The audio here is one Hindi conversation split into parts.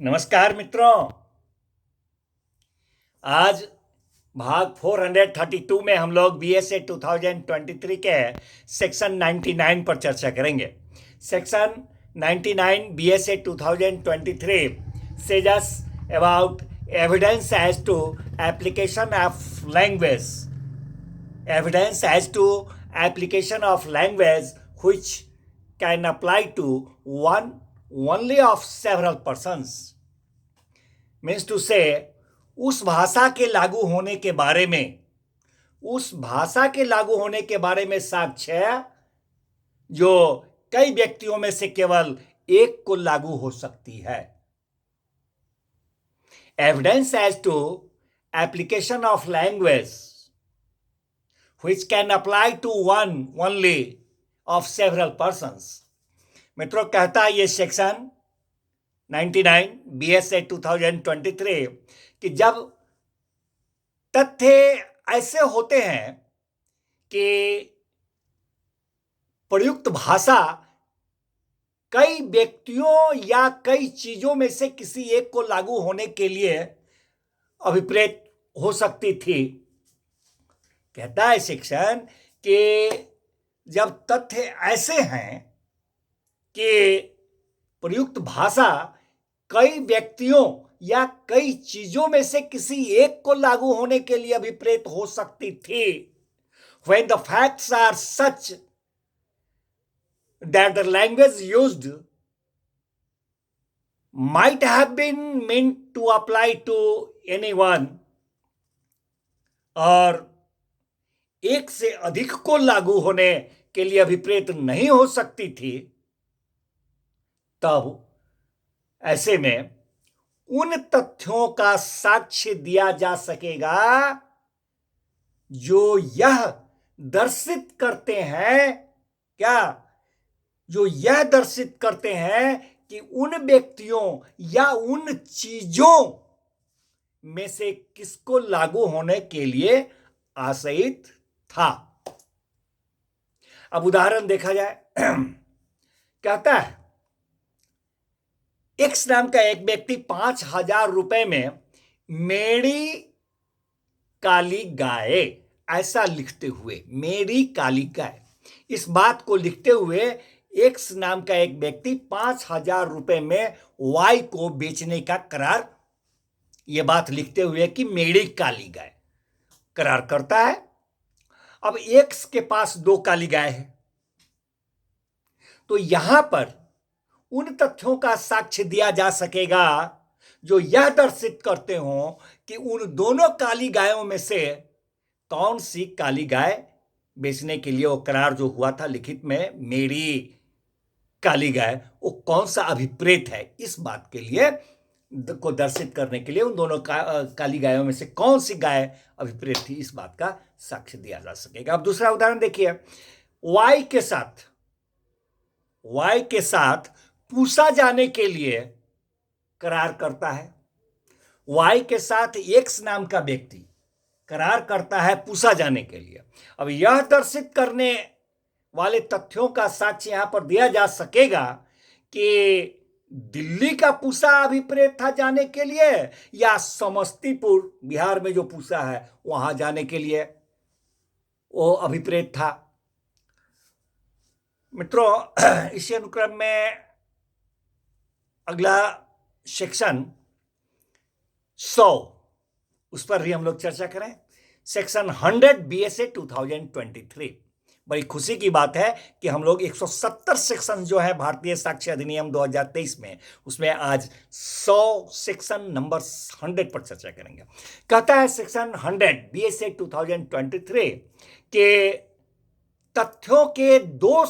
नमस्कार मित्रों। आज भाग 432 में हम लोग बीएसए 2023 के सेक्शन 99 पर चर्चा करेंगे। Section 99 BSA 2023 says us about evidence as to application of language. Evidence as to application of language which can apply to one only of several persons. Means to से उस भाषा के लागू होने के बारे में, उस भाषा के लागू होने के बारे में साक्ष्य जो कई व्यक्तियों में से केवल एक को लागू हो सकती है। Evidence as to application of language which can apply to one only of several persons. मित्रों, कहता है ये सेक्शन 99 बीएसए 2023 कि जब तथ्य ऐसे होते हैं कि प्रयुक्त भाषा कई व्यक्तियों या कई चीजों में से किसी एक को लागू होने के लिए अभिप्रेत हो सकती थी। कहता है सेक्शन कि जब तथ्य ऐसे हैं कि प्रयुक्त भाषा कई व्यक्तियों या कई चीजों में से किसी एक को लागू होने के लिए अभिप्रेत हो सकती थी। When the facts are such that the language used might have been meant to apply to anyone, और एक से अधिक को लागू होने के लिए अभिप्रेत नहीं हो सकती थी, तब ऐसे में उन तथ्यों का साक्ष्य दिया जा सकेगा जो यह दर्शित करते हैं, जो यह दर्शित करते हैं कि उन व्यक्तियों या उन चीजों में से किसको लागू होने के लिए आशयित था। अब उदाहरण देखा जाए। कहता है एक्स नाम का एक व्यक्ति 5,000 रुपए में मेरी काली गाय, ऐसा लिखते हुए, मेरी काली गाय, इस बात को लिखते हुए एक्स नाम का एक व्यक्ति 5,000 रुपए में वाई को बेचने का करार, यह बात लिखते हुए कि मेरी काली गाय करार करता है। अब एक्स के पास 2 काली गाय है, तो यहां पर उन तथ्यों का साक्ष्य दिया जा सकेगा जो यह दर्शित करते हो कि उन दोनों काली गायों में से कौन सी काली गाय बेचने के लिए वो करार जो हुआ था लिखित में, मेरी काली गाय, वो कौन सा अभिप्रेत है, इस बात के लिए को दर्शित करने के लिए उन दोनों काली गायों में से कौन सी गाय अभिप्रेत थी, इस बात का साक्ष्य दिया जा सकेगा। अब दूसरा उदाहरण देखिए। वाई के साथ पूछा जाने के लिए करार करता है। वाई के साथ एक्स नाम का व्यक्ति करार करता है पूछा जाने के लिए। अब यह दर्शित करने वाले तथ्यों का साक्ष्य यहां पर दिया जा सकेगा कि दिल्ली का पूसा अभिप्रेत था जाने के लिए या समस्तीपुर बिहार में जो पूसा है वहां जाने के लिए वो अभिप्रेत था। मित्रों, इसी अनुक्रम में अगला सेक्शन 100, उस पर भी हम लोग चर्चा करें। Section 100 BSA 2023। बड़ी खुशी की बात है कि हम लोग 170 सेक्शन जो है भारतीय साक्ष्य अधिनियम 2023 में, उसमें आज 100 सेक्शन नंबर 100 पर चर्चा करेंगे। कहता है सेक्शन 100 बीएसए 2023 के तथ्यों के 2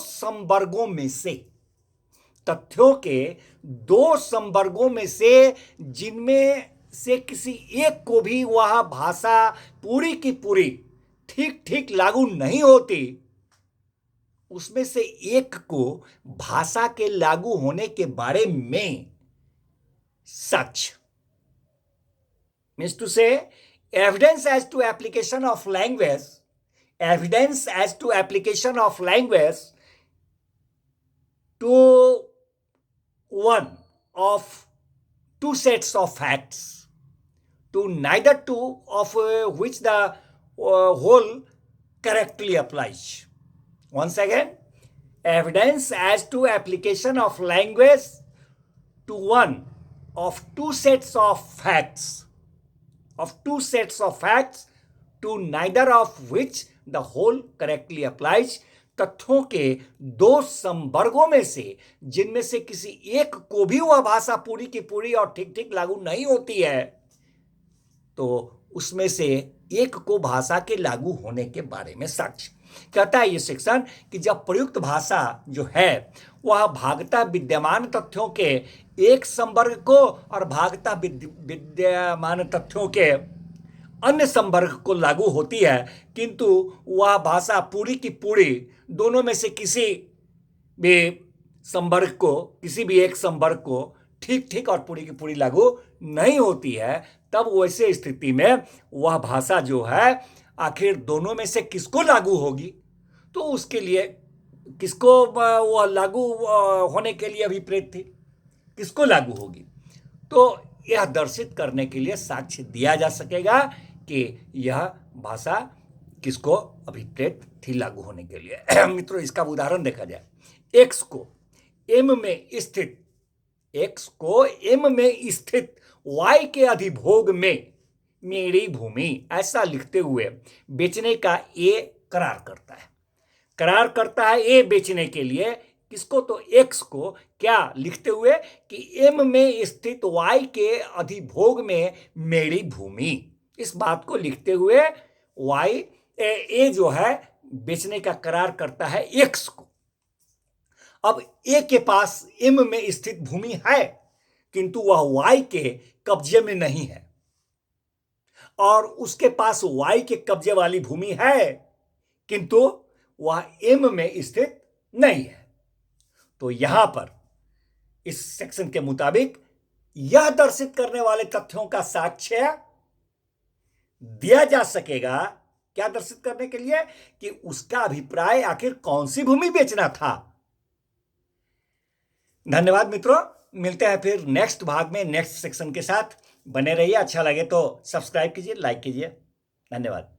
संवर्गों में से जिनमें से किसी एक को भी वह भाषा पूरी की पूरी ठीक ठीक लागू नहीं होती, उसमें से एक को भाषा के लागू होने के बारे में साक्ष्य, मीन्स टू से evidence as to application of language, to one of two sets of facts, to neither two of which the whole correctly applies. Once again, evidence as to application of language to one of two sets of facts, to neither of which the whole correctly applies. तथ्यों के दो संवर्गों में से जिनमें से किसी एक को भी वह भाषा पूरी की पूरी और ठीक ठीक लागू नहीं होती है, तो उसमें से एक को भाषा के लागू होने के बारे में साक्ष्य कहता है ये सेक्शन कि जब प्रयुक्त भाषा जो है वह भागता विद्यमान तथ्यों के एक संवर्ग को और भागता विद्यमान तथ्यों के अन्य संवर्ग को लागू होती है, किंतु वह भाषा पूरी की पूरी दोनों में से किसी भी संवर्ग को, किसी भी एक संवर्ग को ठीक ठीक और पूरी की पूरी लागू नहीं होती है, तब वैसे स्थिति में वह भाषा जो है आखिर दोनों में से किसको लागू होगी, तो उसके लिए किसको वह लागू होने के लिए अभिप्रेत थी, किसको लागू होगी, तो यह दर्शित करने के लिए साक्ष्य दिया जा सकेगा कि यह भाषा किसको अभिप्रेत थी लागू होने के लिए। मित्रों, इसका उदाहरण देखा जाए। एक्स को एम में स्थित वाई के अधिभोग में मेरी भूमि ऐसा लिखते हुए बेचने का ए करार करता है ए बेचने के लिए किसको, तो एक्स को क्या लिखते हुए कि एम में स्थित वाई के अधिभोग में मेरी भूमि, इस बात को लिखते हुए वाई ए जो है बेचने का करार करता है एक्स को। अब ए के पास एम में स्थित भूमि है, किंतु वह वाई के कब्जे में नहीं है, और उसके पास वाई के कब्जे वाली भूमि है, किंतु वह एम में स्थित नहीं है। तो यहां पर इस सेक्शन के मुताबिक यह दर्शित करने वाले तथ्यों का साक्ष्य दिया जा सकेगा, क्या दर्शित करने के लिए कि उसका अभिप्राय आखिर कौन सी भूमि बेचना था। धन्यवाद मित्रों, मिलते हैं फिर नेक्स्ट भाग में नेक्स्ट सेक्शन के साथ। बने रहिए, अच्छा लगे तो सब्सक्राइब कीजिए, लाइक कीजिए। धन्यवाद।